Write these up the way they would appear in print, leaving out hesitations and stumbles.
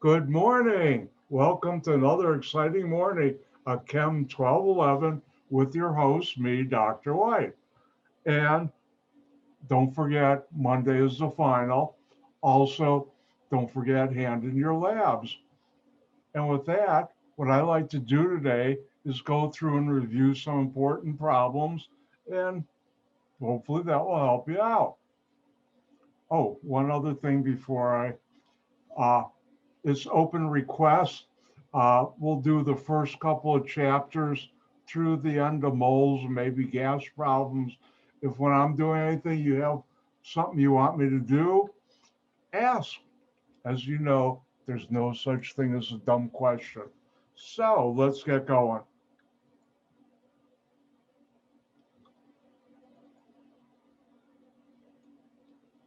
Good morning. Welcome to another exciting morning of Chem 1211 with your host, me, Dr. White. And don't forget, Monday is the final. Also, don't forget, hand in your labs. And with that, what I like to do today is go through and review some important problems, and hopefully that will help you out. Oh, one other thing before uh, it's open request. We'll do the first couple of chapters through the end of moles and maybe gas problems. If when I'm doing anything, you have something you want me to do, ask. As you know, there's no such thing as a dumb question. So let's get going.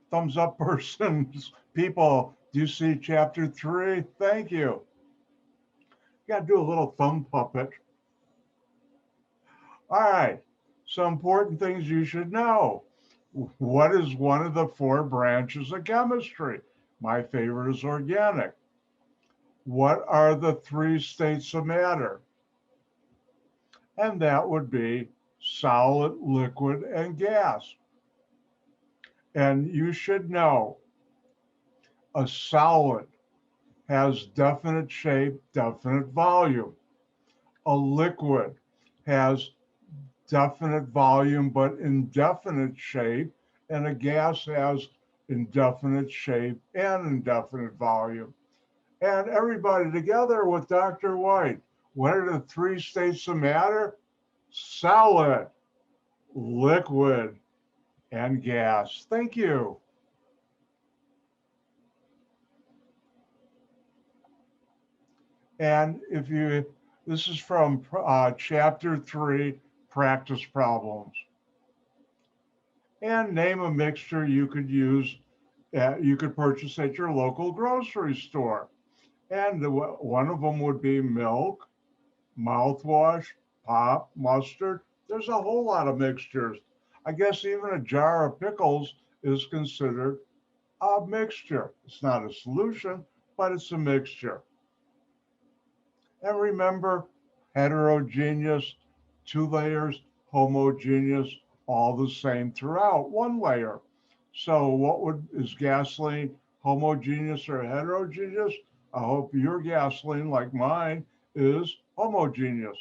Thumbs up persons, people. Do you see chapter 3? Thank you. You got to do a little thumb puppet. All right. Some important things you should know. What is one of the four branches of chemistry? My favorite is organic. What are the three states of matter? And that would be solid, liquid, and gas. And you should know a solid has definite shape, definite volume. A liquid has definite volume but indefinite shape, and a gas has indefinite shape and indefinite volume. And everybody together with Dr. White. What are the three states of matter? Solid, liquid, and gas. Thank you. And if you, this is from chapter 3, practice problems. And name a mixture you could use, you could purchase at your local grocery store. And one of them would be milk, mouthwash, pop, mustard. There's a whole lot of mixtures. I guess even a jar of pickles is considered a mixture. It's not a solution, but it's a mixture. And remember, heterogeneous, two layers, homogeneous, all the same throughout, one layer. So what would is gasoline homogeneous or heterogeneous? I hope your gasoline, like mine, is homogeneous.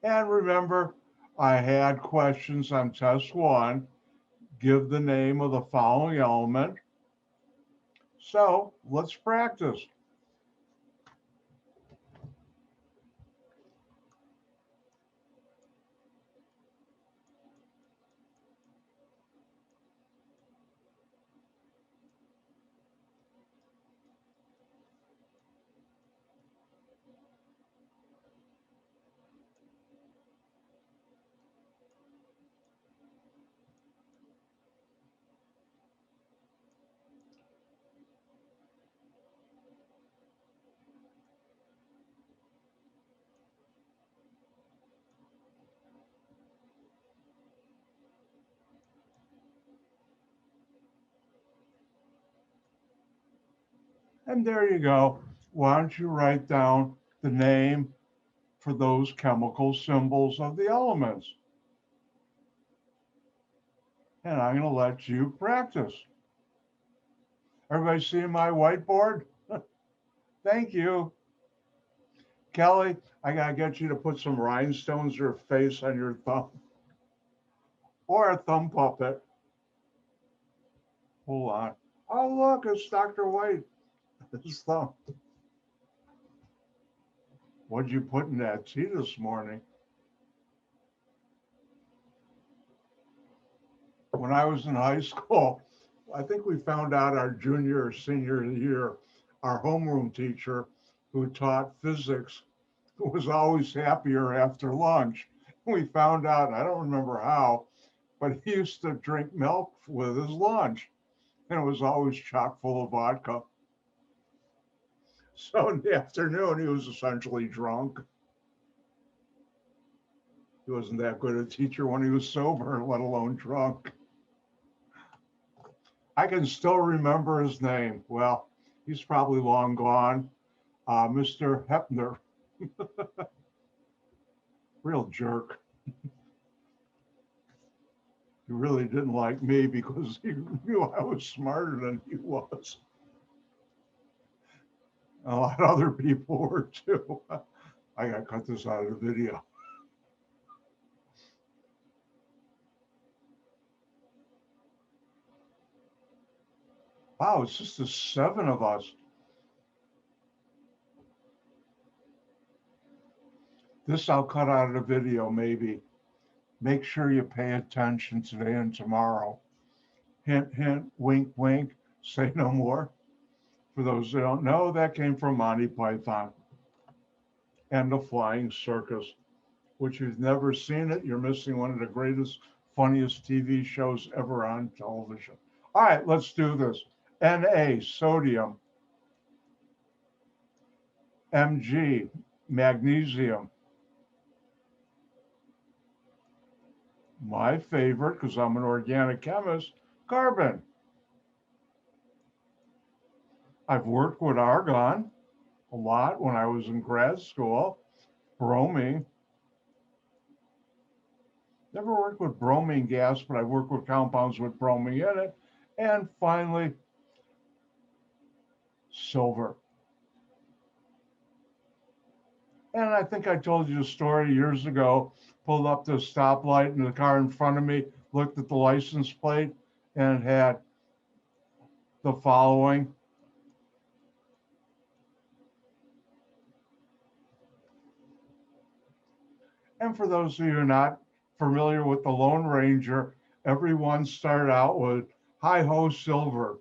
And remember, I had questions on test one. Give the name of the following element. So let's practice. And there you go. Why don't you write down the name for those chemical symbols of the elements? And I'm going to let you practice. Everybody see my whiteboard? Thank you. Kelly, I got to get you to put some rhinestones or face on your thumb or a thumb puppet. Hold on. Oh, look, it's Dr. White. His thumb. What'd you put in that tea this morning? When I was in high school, I think we found out our junior or senior year, our homeroom teacher who taught physics was always happier after lunch. We found out, I don't remember how, but he used to drink milk with his lunch, and it was always chock full of vodka. So in the afternoon, he was essentially drunk. He wasn't that good a teacher when he was sober, let alone drunk. I can still remember his name. Well, he's probably long gone. Mr. Hepner, real jerk. He really didn't like me because he knew I was smarter than he was. A lot of other people were too. I got to cut this out of the video. Wow, it's just the 7 of us. This I'll cut out of the video maybe. Make sure you pay attention today and tomorrow. Hint, hint, wink, wink, say no more. For those that don't know, that came from Monty Python and the Flying Circus, which you've never seen it, you're missing one of the greatest, funniest TV shows ever on television. All right, let's do this. Na, sodium. Mg, magnesium. My favorite, because I'm an organic chemist, carbon. I've worked with argon a lot when I was in grad school. Bromine. Never worked with bromine gas, but I've worked with compounds with bromine in it. And finally, silver. And I think I told you the story years ago, pulled up to a stoplight and the car in front of me looked at the license plate and it had the following. And for those of you who are not familiar with the Lone Ranger, everyone started out with Hi-Ho Silver.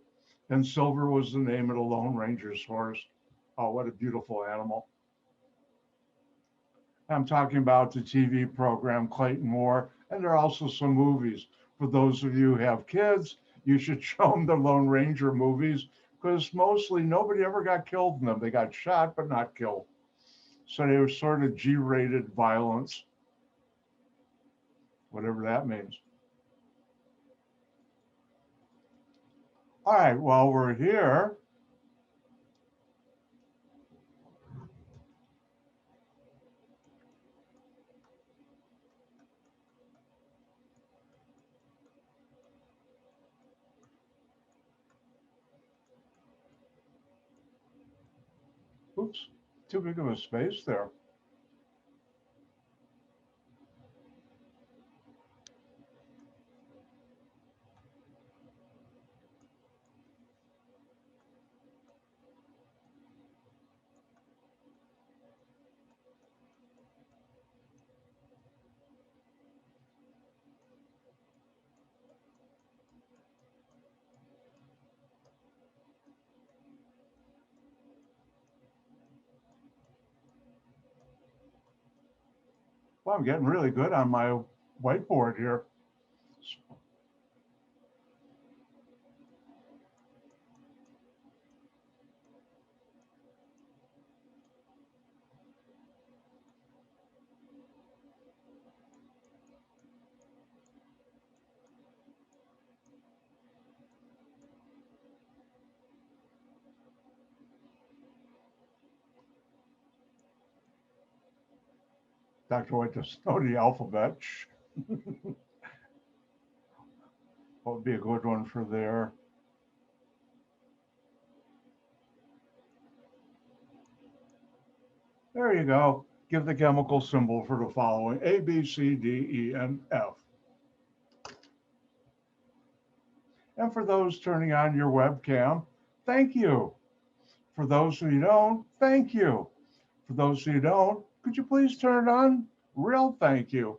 And Silver was the name of the Lone Ranger's horse. Oh, what a beautiful animal. I'm talking about the TV program Clayton Moore, and there are also some movies. For those of you who have kids, you should show them the Lone Ranger movies because mostly nobody ever got killed in them. They got shot, but not killed. So they were sort of G-rated violence, whatever that means. All right, while we're here, oops, too big of a space there. Well, I'm getting really good on my whiteboard here. Dr. White doesn't know the alphabet. What would be a good one for there? There you go. Give the chemical symbol for the following: A, B, C, D, E, and F. And for those turning on your webcam, thank you. For those who you don't, thank you. For those who you don't, could you please turn it on? Real thank you.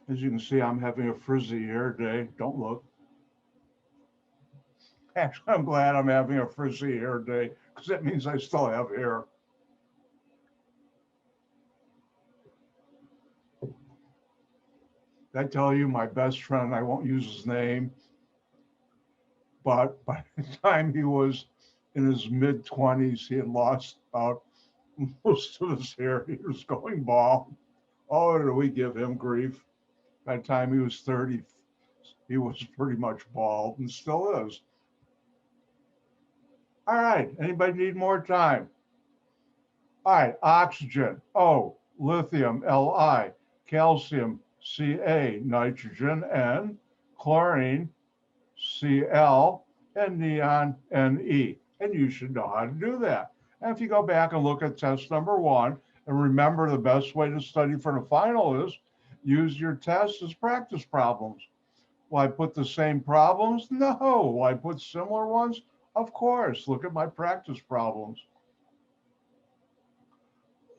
As you can see, I'm having a frizzy hair day. Don't look. Actually, I'm glad I'm having a frizzy hair day because that means I still have hair. I tell you, my best friend, I won't use his name, but by the time he was in his mid-20s, he had lost about most of his hair. He was going bald. Oh, did we give him grief? By the time he was 30, He was pretty much bald and still is. All right, anybody need more time? All right, oxygen, O, lithium, Li, calcium, Ca, nitrogen, N, chlorine, Cl, and neon, Ne. And you should know how to do that. And if you go back and look at test number 1, and remember the best way to study for the final is use your tests as practice problems. Will I put the same problems? No. Will I put similar ones? Of course. Look at my practice problems.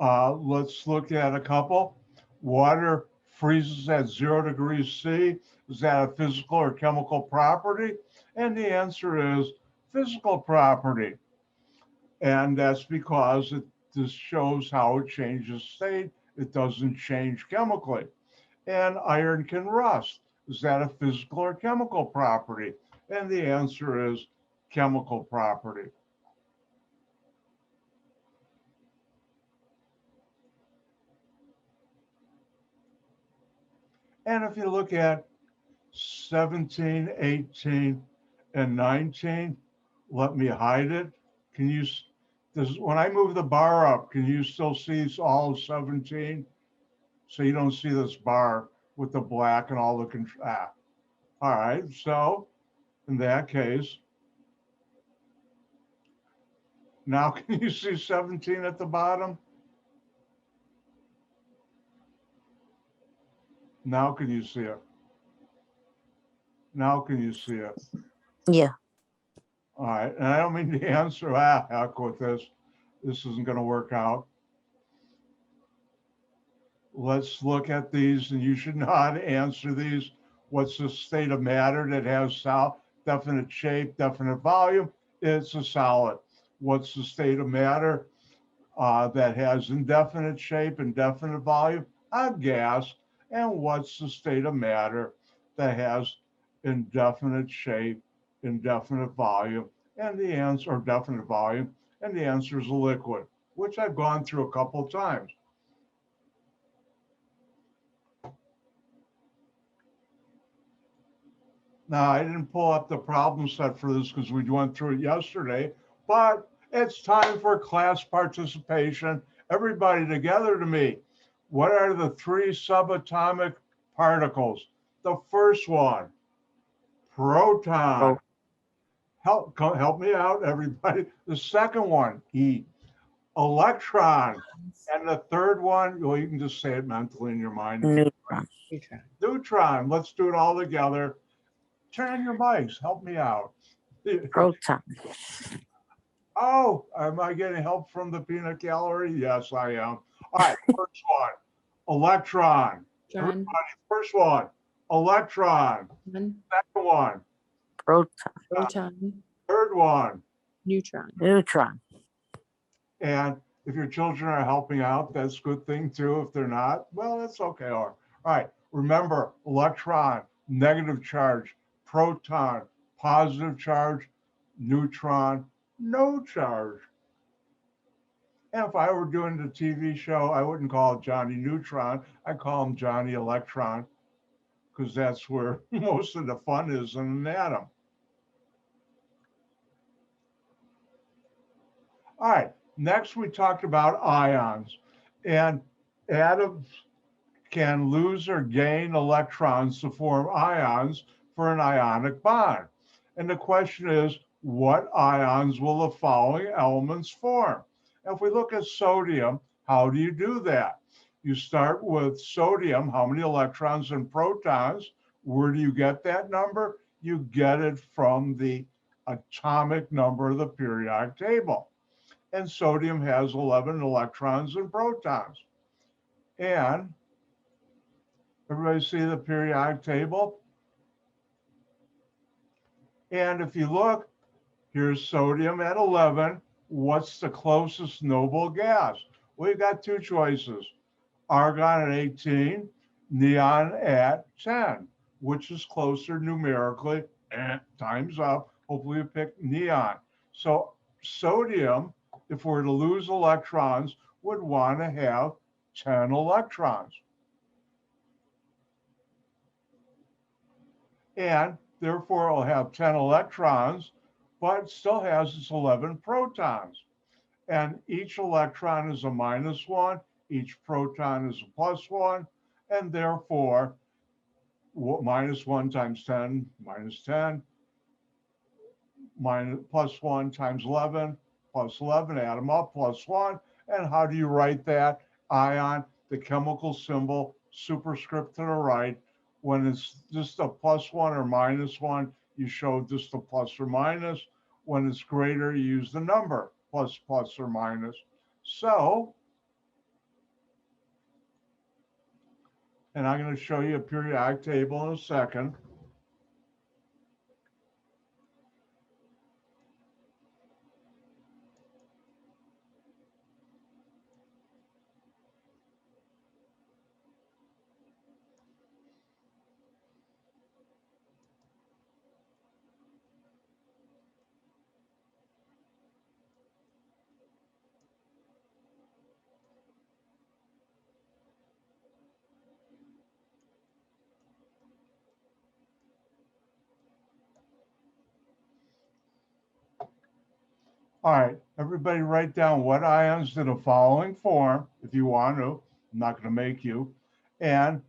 Let's look at a couple. Water freezes at 0 degrees C. Is that a physical or chemical property? And the answer is physical property. And that's because this shows how it changes state. It doesn't change chemically. And iron can rust. Is that a physical or chemical property? And the answer is chemical property. And if you look at 17, 18, and 19, let me hide it. Can you, when I move the bar up, can you still see all of 17? So you don't see this bar with the black and all the, all right, so in that case, now can you see 17 at the bottom? Now can you see it? Now can you see it? Yeah. All right, and I don't mean to answer, heck with this. This isn't going to work out. Let's look at these, and you should know how to answer these. What's the state of matter that has definite shape, definite volume? It's a solid. What's the state of matter that has indefinite shape, indefinite volume? A gas. And what's the state of matter that has indefinite shape, indefinite volume, and the answer, or definite volume, and the answer is a liquid, which I've gone through a couple of times. Now, I didn't pull up the problem set for this because we went through it yesterday, but it's time for class participation. Everybody together to me. What are the 3 subatomic particles? The first one, proton. Help me out, everybody. The second one, E, electron. And the third one, well, you can just say it mentally in your mind. Neutron. Neutron. Let's do it all together. Turn on your mics. Help me out. Proton. Oh, am I getting help from the peanut gallery? Yes, I am. All right, first one, electron. Everybody, first one, electron. Second one, Proton. Third one, Neutron. And if your children are helping out, that's a good thing too. If they're not, well, that's okay. All right, remember, electron, negative charge, proton, positive charge, neutron, no charge. And if I were doing the TV show, I wouldn't call it Johnny Neutron. I'd call him Johnny Electron, because that's where most of the fun is in an atom. All right, next we talked about ions. And atoms can lose or gain electrons to form ions for an ionic bond. And the question is, what ions will the following elements form? If we look at sodium, how do you do that? You start with sodium, how many electrons and protons? Where do you get that number? You get it from the atomic number of the periodic table. And sodium has 11 electrons and protons. And everybody see the periodic table? And if you look, here's sodium at 11. What's the closest noble gas? We've got 2 choices, argon at 18, neon at 10. Which is closer numerically? Time's up. Hopefully you pick neon. So sodium, if we're to lose electrons, would want to have 10 electrons. And therefore it'll have 10 electrons, but it still has its 11 protons. And each electron is a -1, each proton is a +1, and therefore -1 times 10 minus 10, +1 times 11, +11, add them up, +1. And how do you write that? Ion, the chemical symbol, superscript to the right. When it's just a +1 or -1, you show just a plus or minus. When it's greater, you use the number, plus, plus, or minus. So, and I'm going to show you a periodic table in a second. All right, everybody write down what ions in the following form, if you want to. I'm not going to make you. And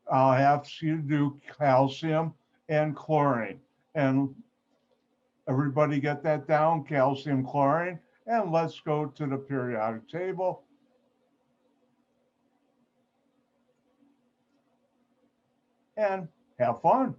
I'll have you do calcium and chlorine. And everybody get that down, calcium, chlorine. And let's go to the periodic table. And have fun.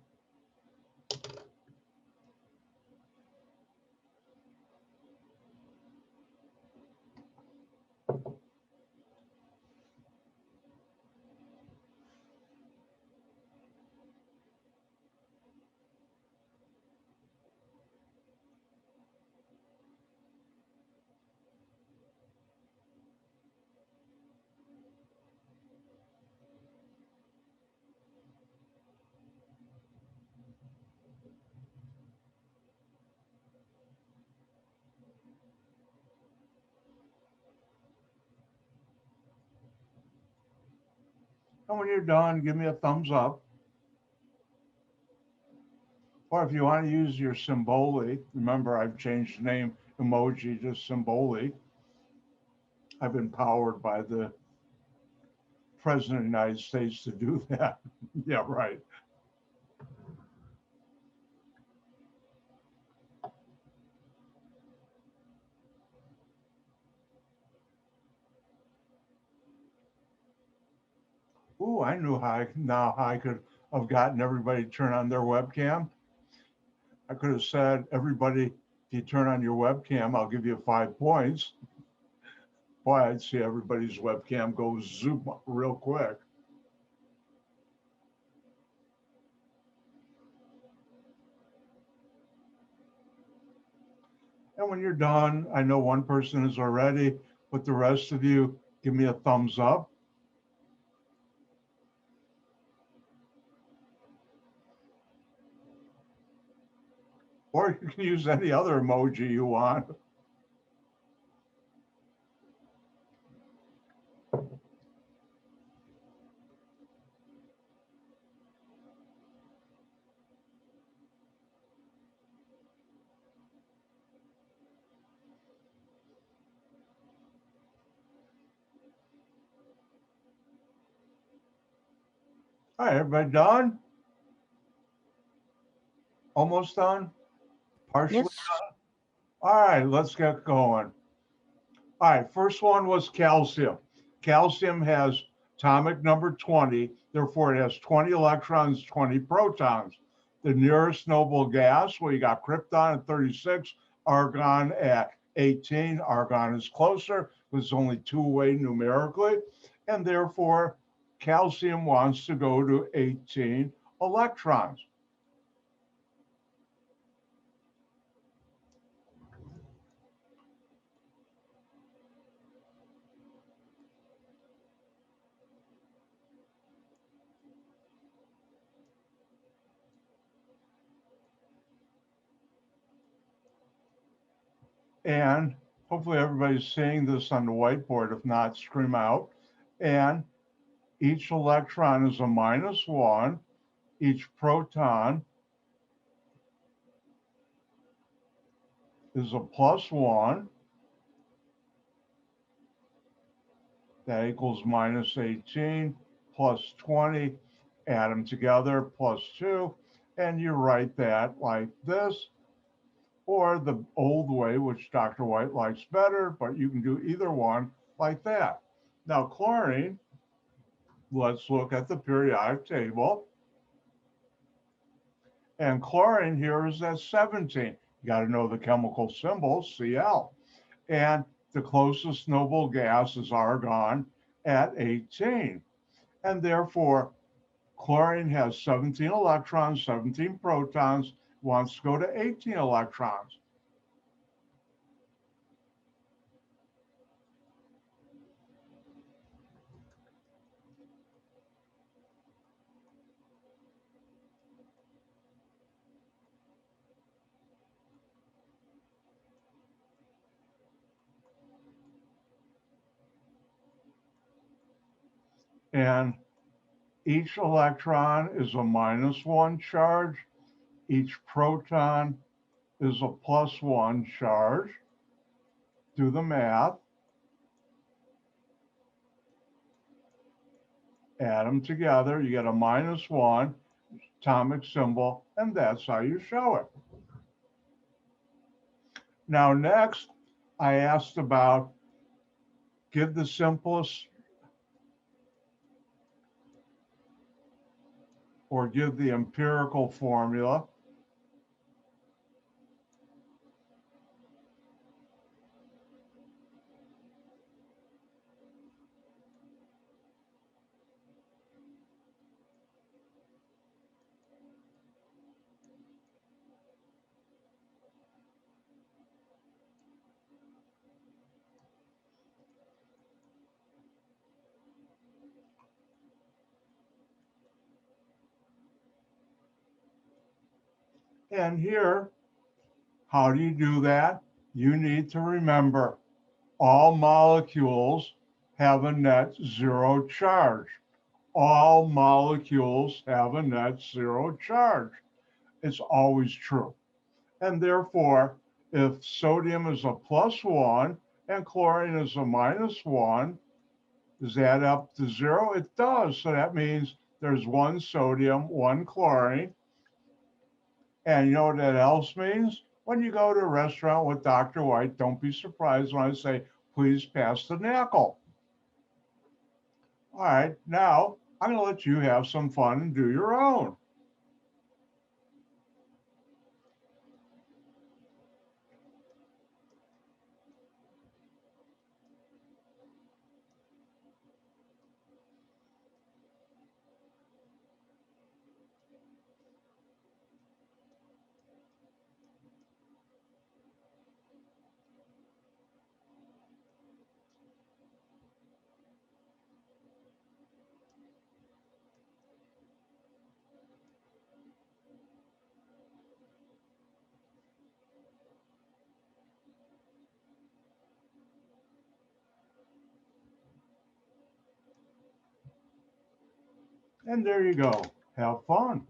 And when you're done, give me a thumbs up. Or if you want to use your symboli, remember I've changed the name emoji to symboli. I've been powered by the President of the United States to do that. Yeah, right. Ooh, I knew how I could have gotten everybody to turn on their webcam. I could have said, everybody, if you turn on your webcam, I'll give you 5 points. Boy, I'd see everybody's webcam go zoom real quick. And when you're done, I know one person is already, but the rest of you, give me a thumbs up. Or you can use any other emoji you want. All right, everybody done? Almost done? Partially Yes. done? All right, let's get going. All right, first one was calcium. Calcium has atomic number 20, therefore it has 20 electrons, 20 protons. The nearest noble gas, well, you got krypton at 36, argon at 18. Argon is closer, but it's only 2 away numerically, and therefore calcium wants to go to 18 electrons. And hopefully everybody's seeing this on the whiteboard. If not, scream out. And each electron is a -1. Each proton is a +1. That equals -18 plus 20. Add them together, +2. And you write that like this, or the old way, which Dr. White likes better, but you can do either one like that. Now, chlorine, let's look at the periodic table. And chlorine here is at 17. You got to know the chemical symbol, Cl. And the closest noble gas is argon at 18. And therefore, chlorine has 17 electrons, 17 protons, wants to go to 18 electrons. And each electron is a -1 charge. Each proton is a +1 charge. Do the math. Add them together. You get a -1 atomic symbol, and that's how you show it. Now, next, I asked about give the simplest or give the empirical formula. And here, how do you do that? You need to remember all molecules have a net zero charge. All molecules have a net zero charge. It's always true. And therefore, if sodium is a +1 and chlorine is a -1, does that add up to 0? It does. So that means there's one sodium, one chlorine. And you know what that else means? When you go to a restaurant with Dr. White, don't be surprised when I say, please pass the nickel. All right, now I'm going to let you have some fun and do your own. And there you go. Have fun.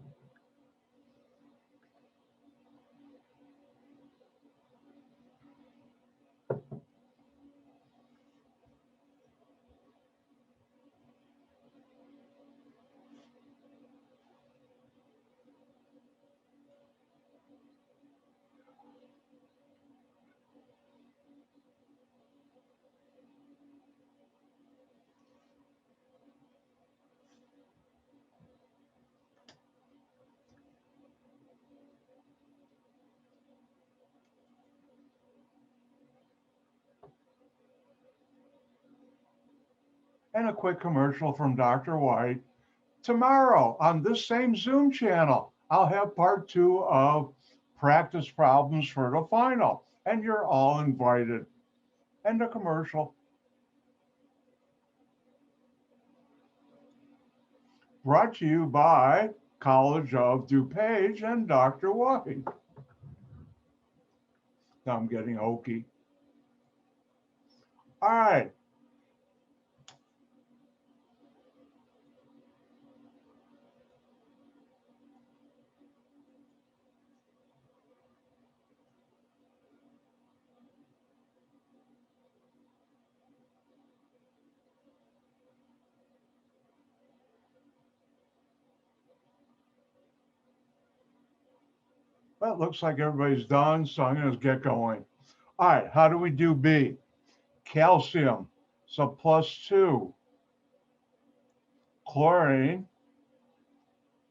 And a quick commercial from Dr. White. Tomorrow on this same Zoom channel, I'll have part 2 of practice problems for the final, and you're all invited. And a commercial. Brought to you by College of DuPage and Dr. White. Now I'm getting hokey. All right. Well, it looks like everybody's done, so I'm going to get going. All right, how do we do B? Calcium, so +2. Chlorine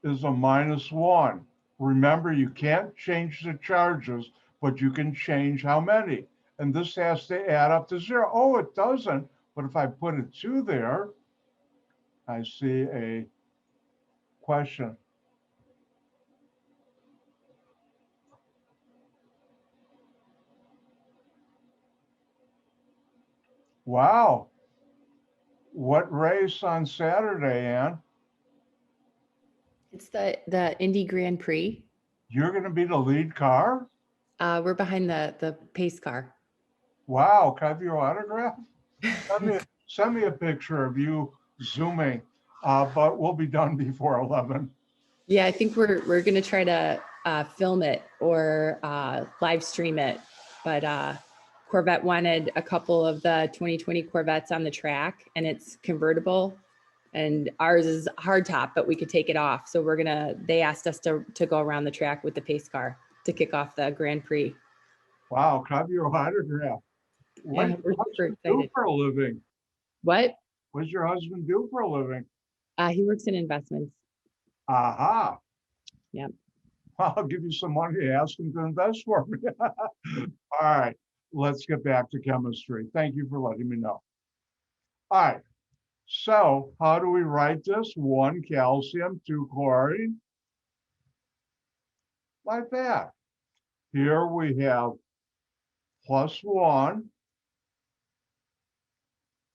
is a -1. Remember, you can't change the charges, but you can change how many. And this has to add up to 0. Oh, it doesn't. But if I put a 2 there, I see a question. Wow. What race on Saturday, Ann? It's the Indy Grand Prix. You're going to be the lead car? We're behind the pace car. Wow. Can I have your autograph? Send me a picture of you zooming, but we'll be done before 11. Yeah, I think we're going to try to film it or live stream it. But Corvette wanted a couple of the 2020 Corvettes on the track, and it's convertible. And ours is hardtop, but we could take it off. So they asked us to go around the track with the pace car to kick off the Grand Prix. Wow, can I have your autograph? What Yeah, we're super do excited. for a living? What? What does your husband do for a living? He works in investments. Aha. Yep. I'll give you some money, ask him to invest for me. All right, let's get back to chemistry. Thank you for letting me know. All right, so how do we write this? 1 calcium, 2 chlorine. Like that. Here we have +1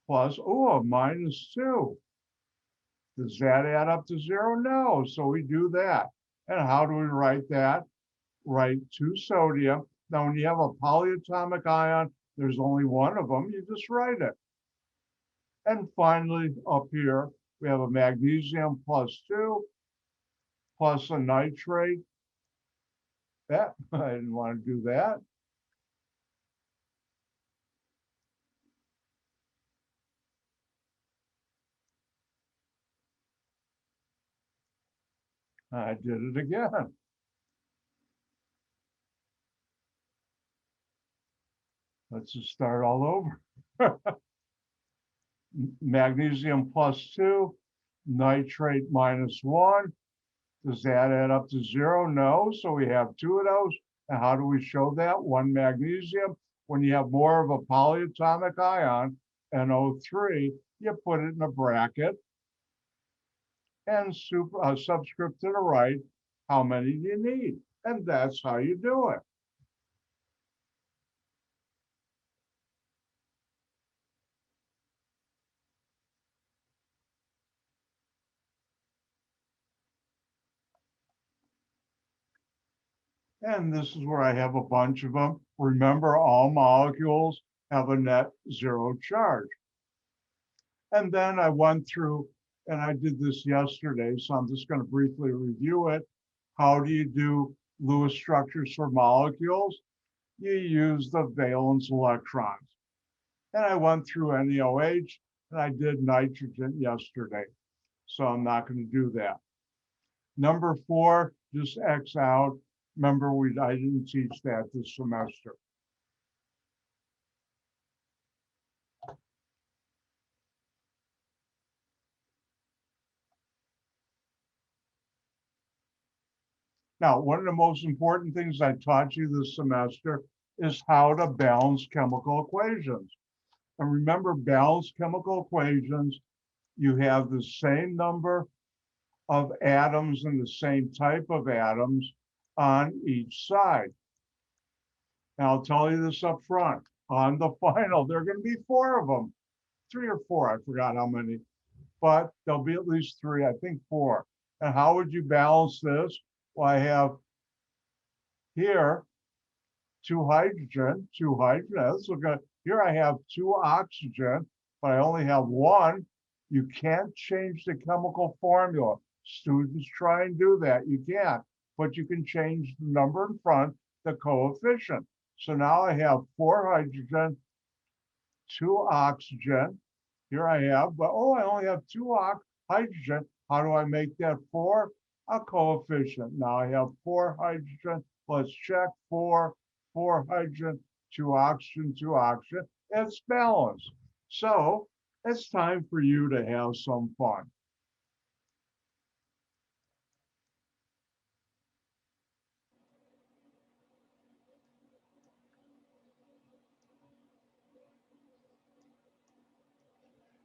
plus, oh, a -2. Does that add up to 0? No, so we do that. And how do we write that? Write 2 sodium. Now, when you have a polyatomic ion, there's only one of them, you just write it. And finally, up here, we have a magnesium +2 plus a nitrate. That, I didn't want to do that. I did it again. Let's just start all over. Magnesium +2, nitrate -1. Does that add up to 0? No, so we have 2 of those. And how do we show that? 1 magnesium. When you have more of a polyatomic ion, NO3, you put it in a bracket and subscript to the right, how many do you need? And that's how you do it. And this is where I have a bunch of them. Remember, all molecules have a net 0 charge. And then I went through, and I did this yesterday, so I'm just going to briefly review it. How do you do Lewis structures for molecules? You use the valence electrons. And I went through NeOH, and I did nitrogen yesterday, so I'm not going to do that. Number 4, just X out. Remember, I didn't teach that this semester. Now, one of the most important things I taught you this semester is how to balance chemical equations. And remember, balanced chemical equations, you have the same number of atoms and the same type of atoms on each side. Now, I'll tell you this up front. On the final, there are going to be 4 of them, 3 or 4, I forgot how many, but there'll be at least 3, I think 4. And how would you balance this? Well, I have here 2 hydrogen, 2 hydrogen. Let's look at, here I have 2 oxygen, but I only have 1. You can't change the chemical formula. Students try and do that. You can't, but you can change the number in front, the coefficient. So now I have 4 hydrogen, 2 oxygen. Here I have, but oh, I only have 2 hydrogen. How do I make that 4? a coefficient. Now I have 4 hydrogen. Let's check 4 hydrogen, 2 oxygen, 2 oxygen. It's balanced. So it's time for you to have some fun.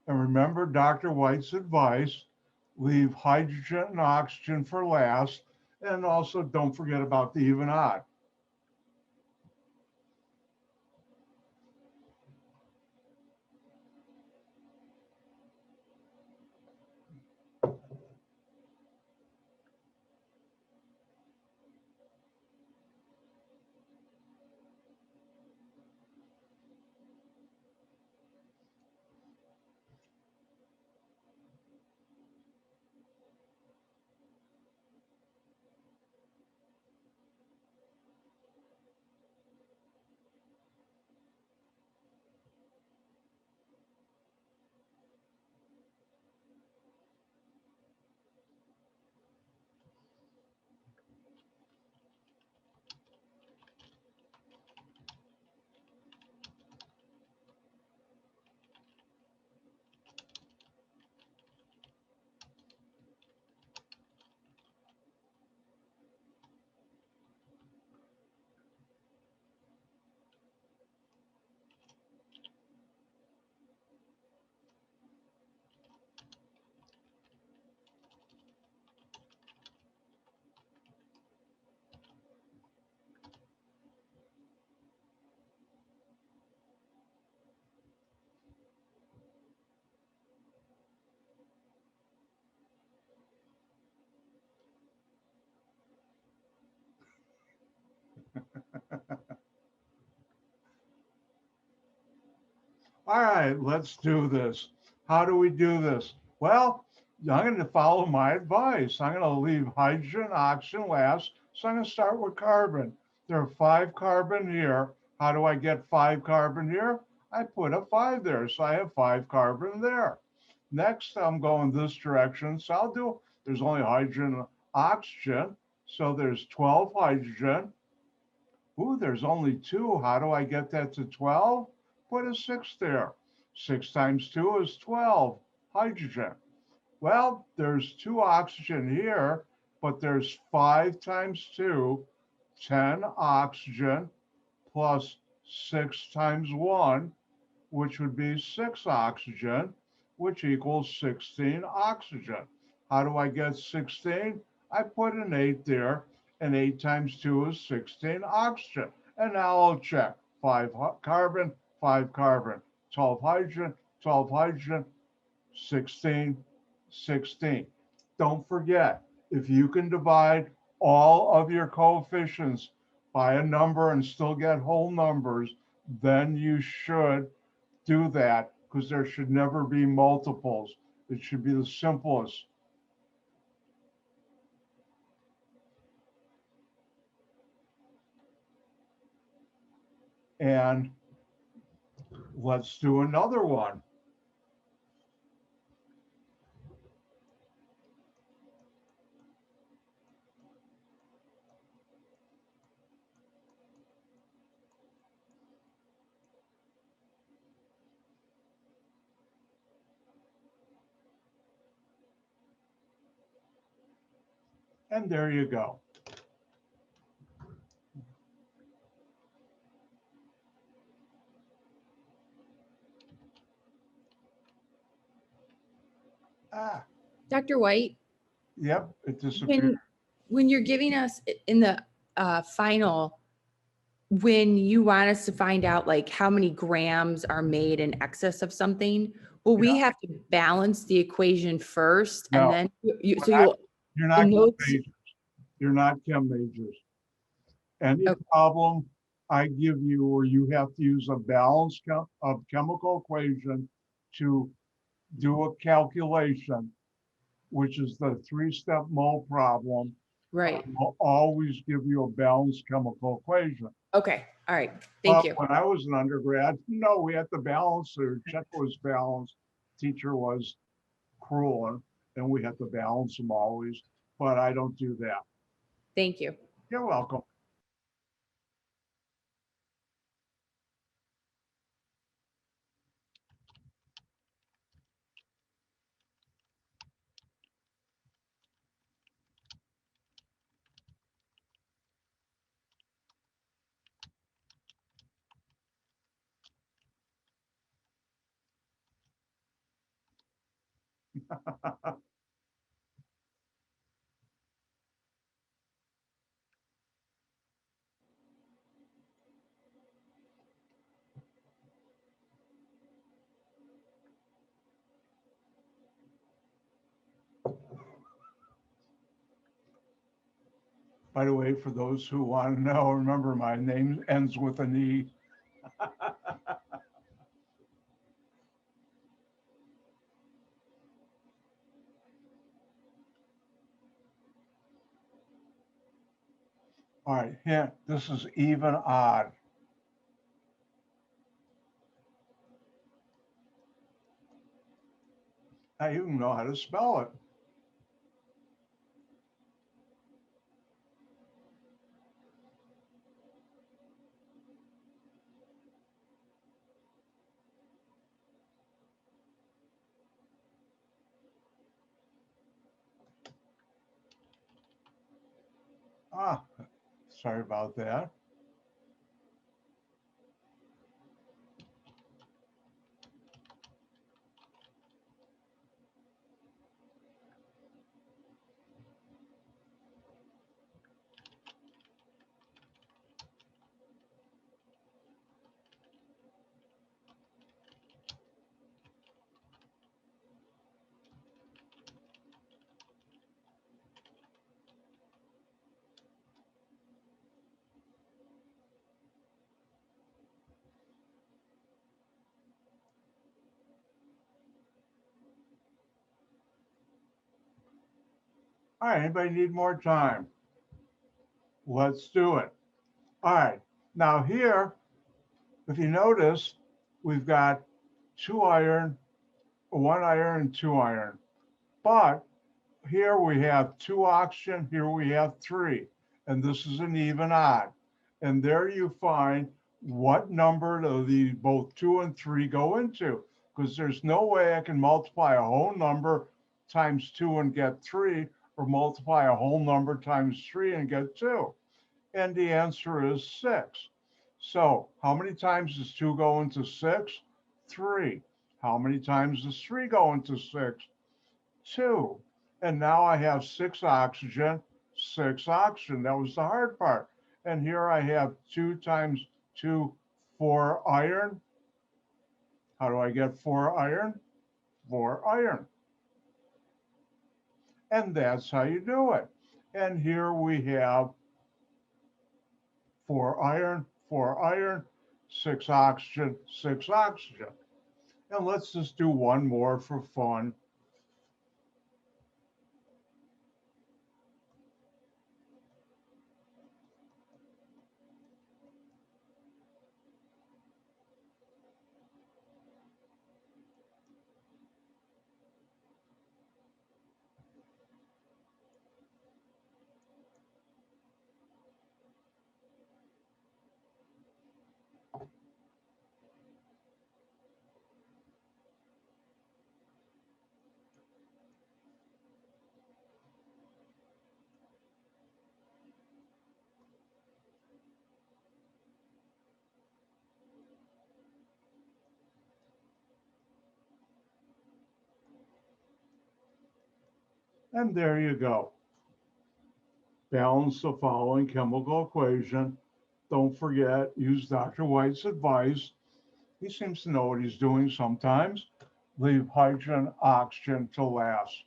And remember Dr. White's advice, leave hydrogen and oxygen for last. And also don't forget about the even odd. All right, let's do this. How do we do this? Well, I'm going to follow my advice. I'm going to leave hydrogen, oxygen last. So I'm going to start with carbon. There are 5 carbon here. How do I get 5 carbon here? I put a 5 there, so I have 5 carbon there. Next, I'm going this direction. So I'll do, there's only hydrogen and oxygen. So there's 12 hydrogen. Ooh, there's only 2. How do I get that to 12? Put a 6 there. 6 times 2 is 12 hydrogen. Well, there's 2 oxygen here, but there's 5 times 2, 10 oxygen plus 6 times 1, which would be 6 oxygen, which equals 16 oxygen. How do I get 16? I put an 8 there, and 8 times 2 is 16 oxygen. And now I'll check. 5 carbon, 5 carbon, 12 hydrogen, 12 hydrogen, 16, 16. Don't forget, if you can divide all of your coefficients by a number and still get whole numbers, then you should do that, because there should never be multiples. It should be the simplest. And let's do another one. And there you go. Ah, Dr. White, yep, it disappeared. when you're giving us in the final, when you want us to find out like how many grams are made in excess of something, will we have to balance the equation first and No. then You're not in chem those- majors. You're not chem majors. Any Okay. problem I give you where you have to use a balance of chemical equation to do a calculation, which is the 3-step mole problem, right. will always give you a balanced chemical equation. Okay. All right. Thank you. When I was an undergrad, no, we had to balance, or check was balanced. Teacher was cruel, and we had to balance them always. but I don't do that. Thank you. You're welcome. By the way, for those who want to know, remember my name ends with an E. All right, hint, this is even odd. Now you know how to spell it. Ah, sorry about that. All right, anybody need more time? Let's do it. All right, now here, if you notice, we've got 2 iron, 1 iron, and 2 iron. But here we have 2 oxygen, here we have 3, and this is an even odd. And there you find what number do the both 2 and 3 go into, because there's no way I can multiply a whole number times 2 and get 3, or multiply a whole number times 3 and get 2. And the answer is 6. So how many times does 2 go into 6? 3. How many times does 3 go into 6? 2. And now I have 6 oxygen, 6 oxygen. That was the hard part. And here I have 2 times 2, 4 iron. How do I get 4 iron? 4 iron. And that's how you do it. And here we have 4 iron, 6 oxygen, 6 oxygen. And let's just do one more for fun. And there you go. Balance the following chemical equation. Don't forget, use Dr. White's advice. He seems to know what he's doing sometimes. Leave hydrogen, oxygen to last.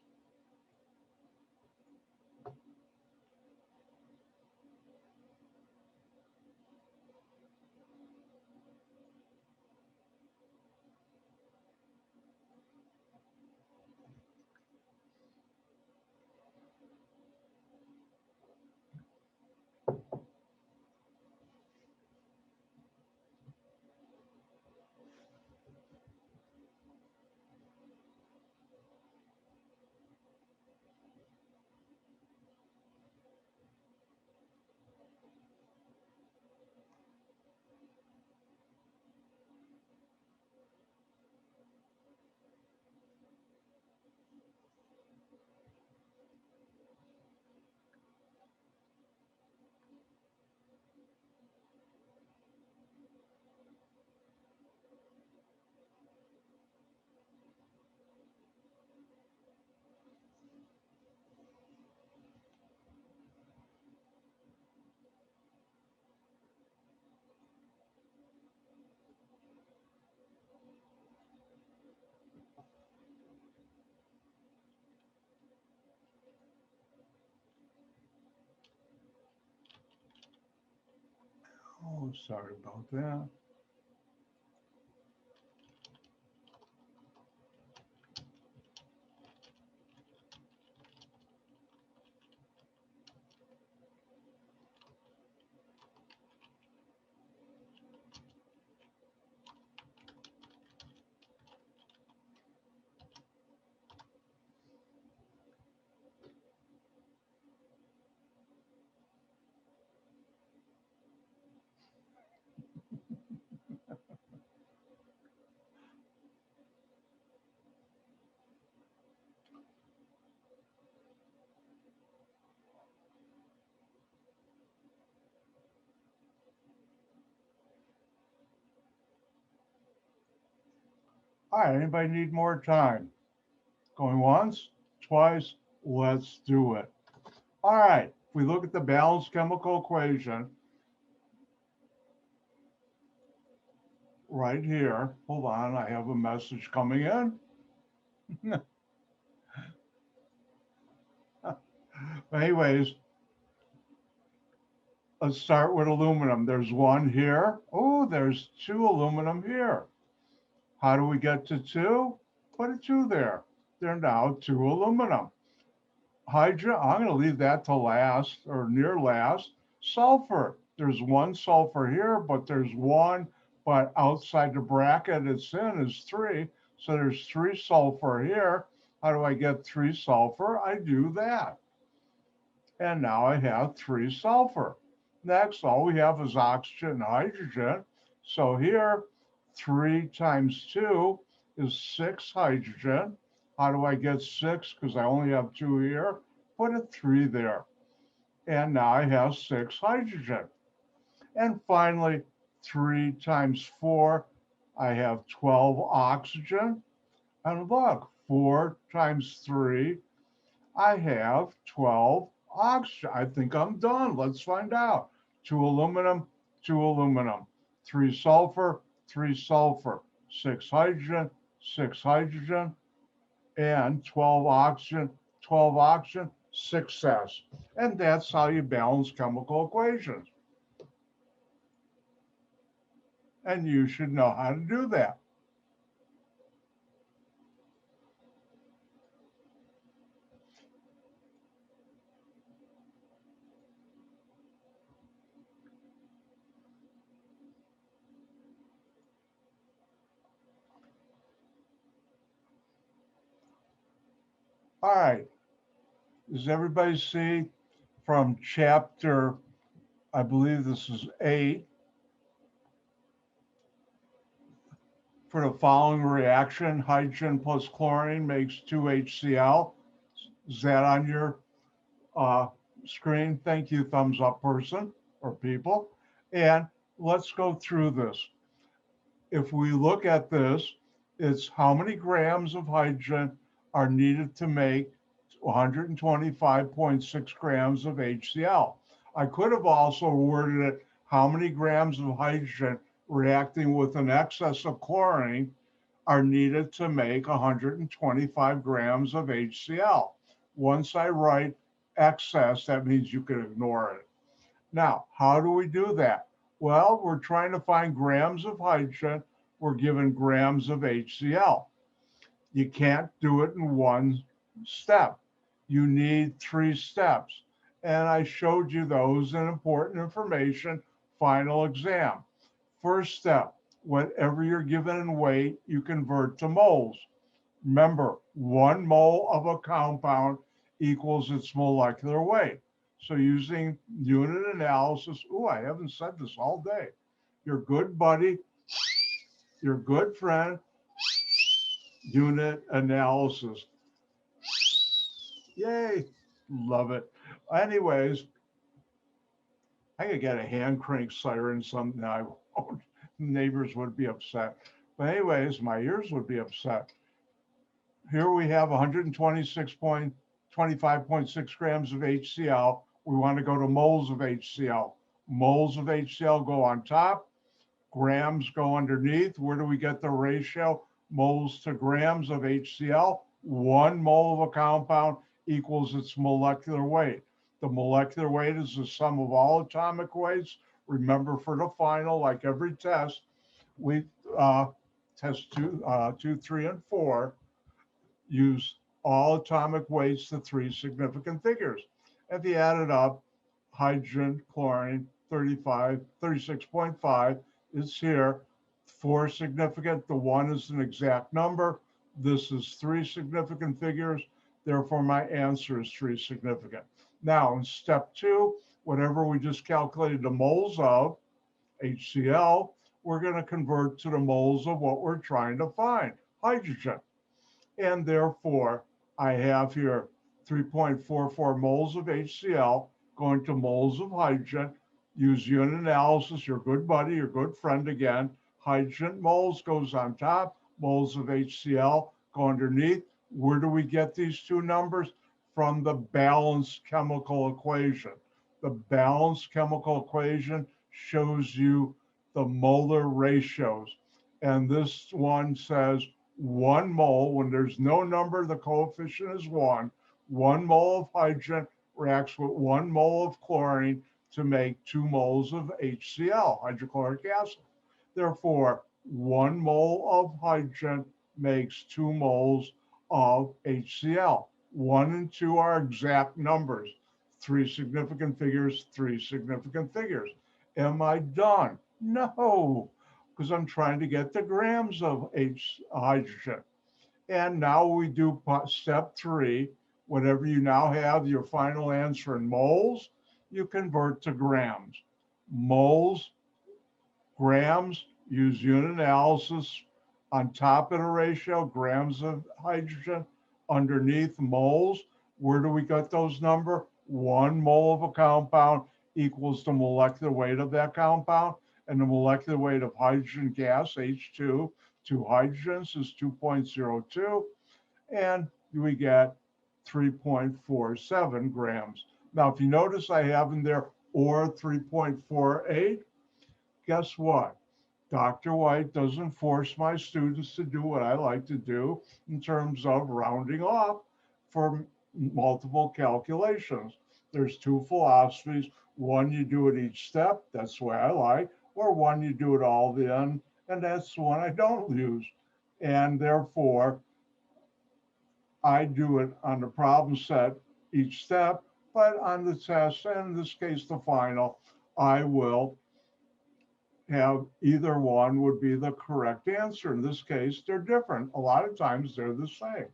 Oh, sorry about that. All right, anybody need more time? Going once, twice, let's do it. All right, if we look at the balanced chemical equation right here, hold on, I have a message coming in. Anyways, let's start with aluminum. There's one here. Oh, there's two aluminum here. How do we get to two? Put a two there. There are now two aluminum. Hydrogen, I'm going to leave that to last or near last. Sulfur, there's one sulfur here, but there's one, but outside the bracket it's in is three. So there's three sulfur here. How do I get three sulfur? I do that. And now I have three sulfur. Next, all we have is oxygen and hydrogen. So here, 3 times 2 is 6 hydrogen. How do I get 6? Because I only have 2 here. Put a 3 there. And now I have 6 hydrogen. And finally, 3 times 4, I have 12 oxygen. And look, 4 times 3, I have 12 oxygen. I think I'm done. Let's find out. 2 aluminum, 2 aluminum, 3 sulfur, 3 sulfur, 6 hydrogen, 6 hydrogen, and 12 oxygen, 12 oxygen, success. And that's how you balance chemical equations. And you should know how to do that. All right. Does everybody see from chapter, I believe this is 8, for the following reaction, hydrogen plus chlorine makes 2HCl. Is that on your screen? Thank you, thumbs up person or people. And let's go through this. If we look at this, it's how many grams of hydrogen are needed to make 125.6 grams of HCl. I could have also worded it, how many grams of hydrogen reacting with an excess of chlorine are needed to make 125 grams of HCl. Once I write excess, that means you can ignore it. Now, how do we do that? Well, we're trying to find grams of hydrogen. We're given grams of HCl. You can't do it in one step. You need 3 steps. And I showed you those in important information, final exam. First step, whatever you're given in weight, you convert to moles. Remember, 1 mole of a compound equals its molecular weight. So using unit analysis, I haven't said this all day. Your good buddy, your good friend, unit analysis. Yay, love it. Anyways, I could get a hand crank siren sometime. I won't. Neighbors would be upset. But anyways, my ears would be upset. Here we have 126.25.6 grams of HCl. We want to go to moles of HCl. Moles of HCl go on top, grams go underneath. Where do we get the ratio? Moles to grams of HCl. 1 mole of a compound equals its molecular weight. The molecular weight is the sum of all atomic weights Remember, for the final, like every test, we test 2, 3, and 4 use all atomic weights to 3 significant figures. If you add it up, hydrogen, chlorine, 36.5 is here. 4 significant, the 1 is an exact number. This is 3 significant figures. Therefore, my answer is 3 significant. Now, in step 2, whatever we just calculated the moles of, HCl, we're going to convert to the moles of what we're trying to find, hydrogen. And therefore, I have here 3.44 moles of HCl going to moles of hydrogen. Use unit analysis, your good buddy, your good friend again. Hydrogen moles goes on top, moles of HCl go underneath. Where do we get these two numbers? From the balanced chemical equation. The balanced chemical equation shows you the molar ratios. And this one says 1 mole, when there's no number, the coefficient is 1. 1 mole of hydrogen reacts with 1 mole of chlorine to make 2 moles of HCl, hydrochloric acid. Therefore, 1 mole of hydrogen makes 2 moles of HCl. 1 and 2 are exact numbers. 3 significant figures, 3 significant figures. Am I done? No, because I'm trying to get the grams of hydrogen. And now we do step 3. Whatever you now have your final answer in moles, you convert to grams. Moles, grams, use unit analysis. On top of the ratio, grams of hydrogen, underneath moles. Where do we get those numbers? 1 mole of a compound equals the molecular weight of that compound, and the molecular weight of hydrogen gas, H2, 2 hydrogens is 2.02, and we get 3.47 grams. Now, if you notice, I have in there or 3.48, guess what? Dr. White doesn't force my students to do what I like to do in terms of rounding off for multiple calculations. There's 2 philosophies. One, you do it each step, that's the way I like, or one, you do it all then, and that's the one I don't use. And therefore, I do it on the problem set each step, but on the test, and in this case, the final, I will have either one would be the correct answer. In this case, they're different. A lot of times they're the same.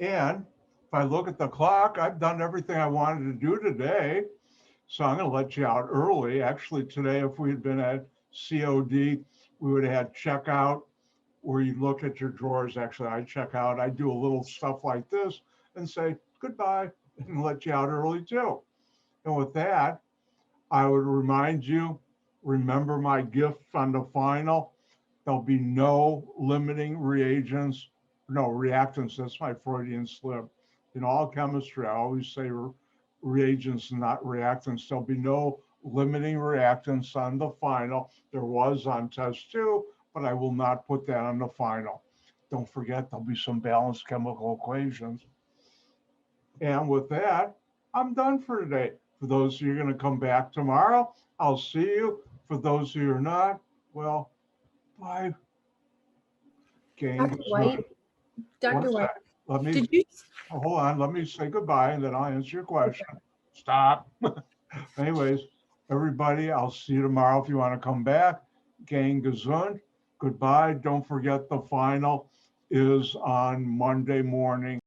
And if I look at the clock, I've done everything I wanted to do today. So I'm going to let you out early. Actually, today, if we had been at COD, we would have had checkout where you look at your drawers. Actually, I check out. I do a little stuff like this and say goodbye and let you out early too. And with that, I would remind you, remember my gift on the final. There'll be no limiting reagents, no reactants. That's my Freudian slip. In all chemistry, I always say reagents, not reactants. There'll be no limiting reactants on the final. There was on test 2, but I will not put that on the final. Don't forget, there'll be some balanced chemical equations. And with that, I'm done for today. For those of you who are going to come back tomorrow, I'll see you. For those of you who are not, well, bye. Dr. White, Dr. White, Let me, did you? hold on, let me say goodbye and then I'll answer your question. Stop. Anyways, everybody, I'll see you tomorrow if you want to come back. Gang gesund. Goodbye. Don't forget the final is on Monday morning.